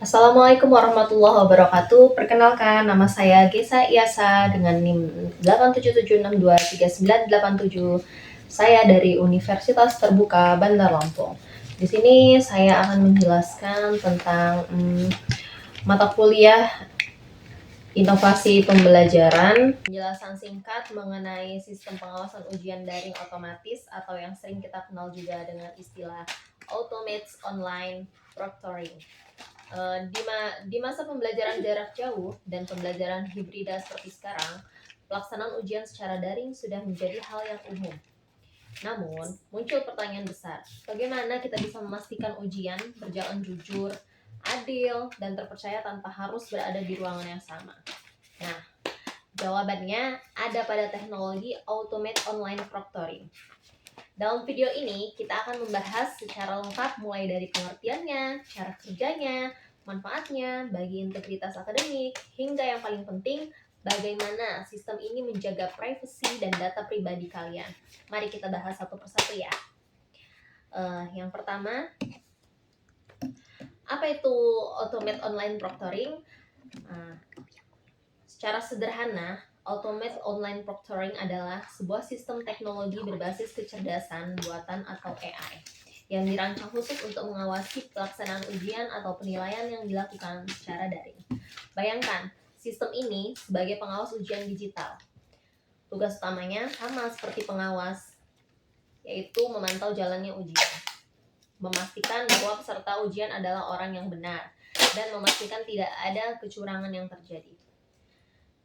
Assalamualaikum warahmatullahi wabarakatuh. Perkenalkan, nama saya Gesa Iasa dengan NIM 877623987. Saya dari Universitas Terbuka Bandar Lampung. Di sini saya akan menjelaskan tentang mata kuliah inovasi pembelajaran, penjelasan singkat mengenai sistem pengawasan ujian daring otomatis atau yang sering kita kenal juga dengan istilah automated online proctoring. Di masa pembelajaran jarak jauh dan pembelajaran hibrida seperti sekarang, pelaksanaan ujian secara daring sudah menjadi hal yang umum. Namun, muncul pertanyaan besar, bagaimana kita bisa memastikan ujian berjalan jujur, adil, dan terpercaya tanpa harus berada di ruangan yang sama? Nah, jawabannya ada pada teknologi Automated Online Proctoring. Dalam video ini, kita akan membahas secara lengkap mulai dari pengertiannya, cara kerjanya, manfaatnya bagi integritas akademik, hingga yang paling penting, bagaimana sistem ini menjaga privasi dan data pribadi kalian. Mari kita bahas satu persatu ya. Yang pertama, apa itu Automated Online Proctoring? Secara sederhana, Automated Online Proctoring adalah sebuah sistem teknologi berbasis kecerdasan buatan atau AI yang dirancang khusus untuk mengawasi pelaksanaan ujian atau penilaian yang dilakukan secara daring. Bayangkan, sistem ini sebagai pengawas ujian digital. Tugas utamanya sama seperti pengawas, yaitu memantau jalannya ujian, memastikan bahwa peserta ujian adalah orang yang benar, dan memastikan tidak ada kecurangan yang terjadi.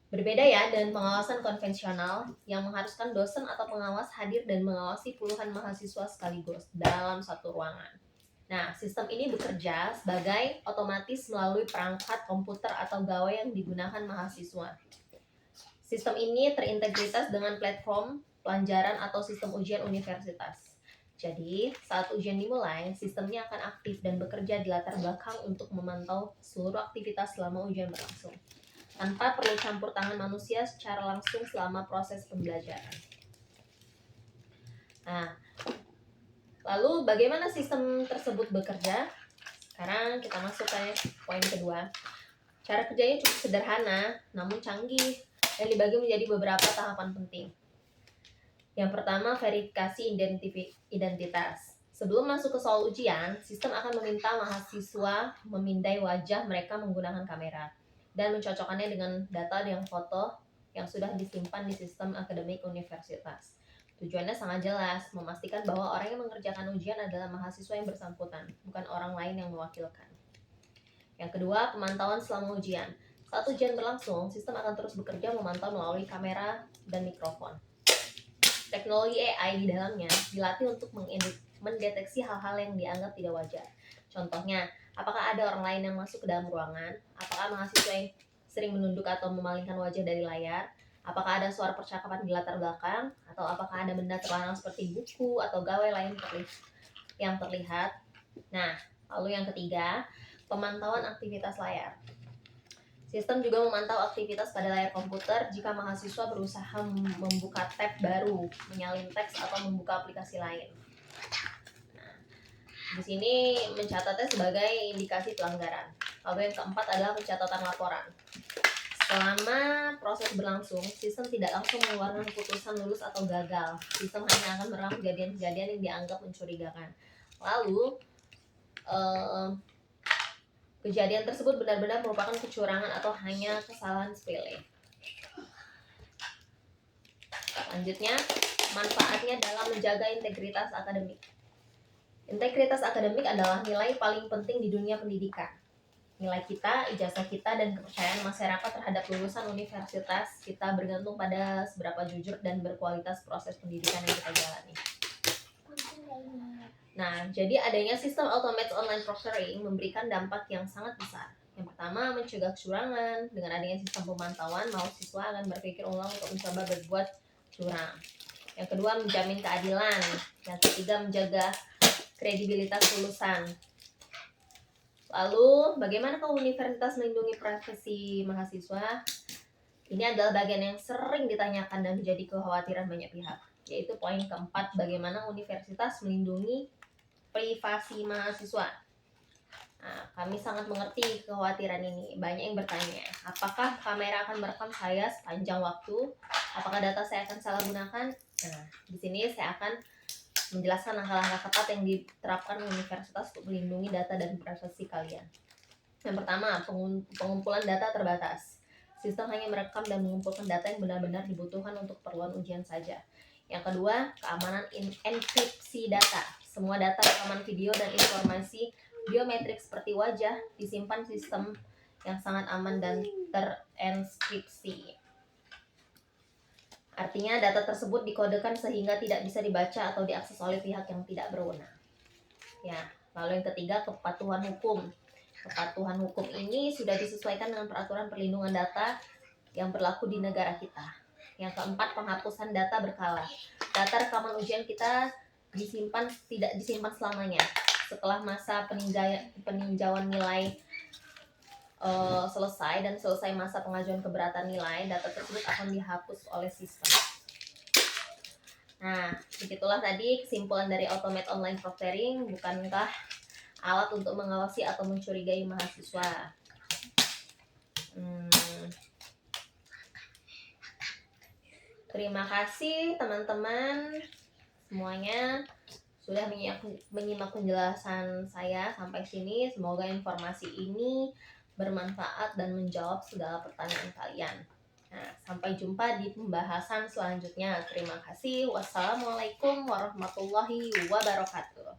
Berbeda ya dengan pengawasan konvensional yang mengharuskan dosen atau pengawas hadir dan mengawasi puluhan mahasiswa sekaligus dalam satu ruangan. Nah, sistem ini bekerja sebagai otomatis melalui perangkat komputer atau gawai yang digunakan mahasiswa. Sistem ini terintegritas dengan platform pelajaran atau sistem ujian universitas. Jadi, saat ujian dimulai, sistemnya akan aktif dan bekerja di latar belakang untuk memantau seluruh aktivitas selama ujian berlangsung, tanpa perlu campur tangan manusia secara langsung selama proses pembelajaran. Nah, lalu bagaimana sistem tersebut bekerja? Sekarang kita masuk ke poin kedua. Cara kerjanya cukup sederhana, namun canggih, dan dibagi menjadi beberapa tahapan penting. Yang pertama, verifikasi identitas. Sebelum masuk ke soal ujian, sistem akan meminta mahasiswa memindai wajah mereka menggunakan kamera dan mencocokkannya dengan data yang foto yang sudah disimpan di sistem akademik universitas. Tujuannya sangat jelas, memastikan bahwa orang yang mengerjakan ujian adalah mahasiswa yang bersangkutan, bukan orang lain yang mewakilkan. Yang kedua, pemantauan selama ujian. Saat ujian berlangsung, sistem akan terus bekerja memantau melalui kamera dan mikrofon. Teknologi AI di dalamnya dilatih untuk mendeteksi hal-hal yang dianggap tidak wajar. Contohnya, apakah ada orang lain yang masuk ke dalam ruangan? Apakah mahasiswa yang sering menunduk atau memalingkan wajah dari layar? Apakah ada suara percakapan di latar belakang? Atau apakah ada benda terlarang seperti buku atau gawai lain yang terlihat? Nah, lalu yang ketiga, pemantauan aktivitas layar. Sistem juga memantau aktivitas pada layar komputer jika mahasiswa berusaha membuka tab baru, menyalin teks, atau membuka aplikasi lain. Nah, di sini mencatatnya sebagai indikasi pelanggaran. Lalu yang keempat adalah pencatatan laporan. Selama proses berlangsung, sistem tidak langsung mengeluarkan keputusan lulus atau gagal. Sistem hanya akan merekam kejadian-kejadian yang dianggap mencurigakan. Lalu, kejadian tersebut benar-benar merupakan kecurangan atau hanya kesalahan sepele. Selanjutnya, manfaatnya dalam menjaga integritas akademik. Integritas akademik adalah nilai paling penting di dunia pendidikan. Nilai kita, ijazah kita, dan kepercayaan masyarakat terhadap lulusan universitas kita bergantung pada seberapa jujur dan berkualitas proses pendidikan yang kita jalani. Nah, jadi adanya sistem automated online proctoring memberikan dampak yang sangat besar. Yang pertama, mencegah kecurangan. Dengan adanya sistem pemantauan, mahasiswa akan berpikir ulang untuk mencoba berbuat curang. Yang kedua, menjamin keadilan. Yang ketiga, menjaga kredibilitas lulusan. Lalu, bagaimana universitas melindungi privasi mahasiswa? Ini adalah bagian yang sering ditanyakan dan menjadi kekhawatiran banyak pihak, yaitu poin keempat, bagaimana universitas melindungi privasi mahasiswa. Nah, kami sangat mengerti kekhawatiran ini. Banyak yang bertanya, apakah kamera akan merekam saya sepanjang waktu? Apakah data saya akan salah gunakan? Nah, di sini saya akan menjelaskan langkah-langkah ketat yang diterapkan universitas untuk melindungi data dan privasi kalian. Yang pertama, pengumpulan data terbatas. Sistem hanya merekam dan mengumpulkan data yang benar-benar dibutuhkan untuk keperluan ujian saja. Yang kedua, keamanan enkripsi data. Semua data, rekaman video, dan informasi biometrik seperti wajah disimpan sistem yang sangat aman dan terenkripsi. Artinya data tersebut dikodekan sehingga tidak bisa dibaca atau diakses oleh pihak yang tidak berwenang. Ya, lalu yang ketiga, kepatuhan hukum. Kepatuhan hukum ini sudah disesuaikan dengan peraturan perlindungan data yang berlaku di negara kita. Yang keempat, penghapusan data berkala. Data rekaman ujian kita tidak disimpan selamanya. Setelah masa peninjauan nilai selesai dan selesai masa pengajuan keberatan nilai, data tersebut akan dihapus oleh sistem. Nah, begitulah tadi kesimpulan dari Automate Online Proctoring. Bukankah alat untuk mengawasi atau mencurigai mahasiswa? Terima kasih teman-teman semuanya sudah menyimak penjelasan saya sampai sini. Semoga informasi ini bermanfaat dan menjawab segala pertanyaan kalian. Nah, sampai jumpa di pembahasan selanjutnya. Terima kasih. Wassalamualaikum warahmatullahi wabarakatuh.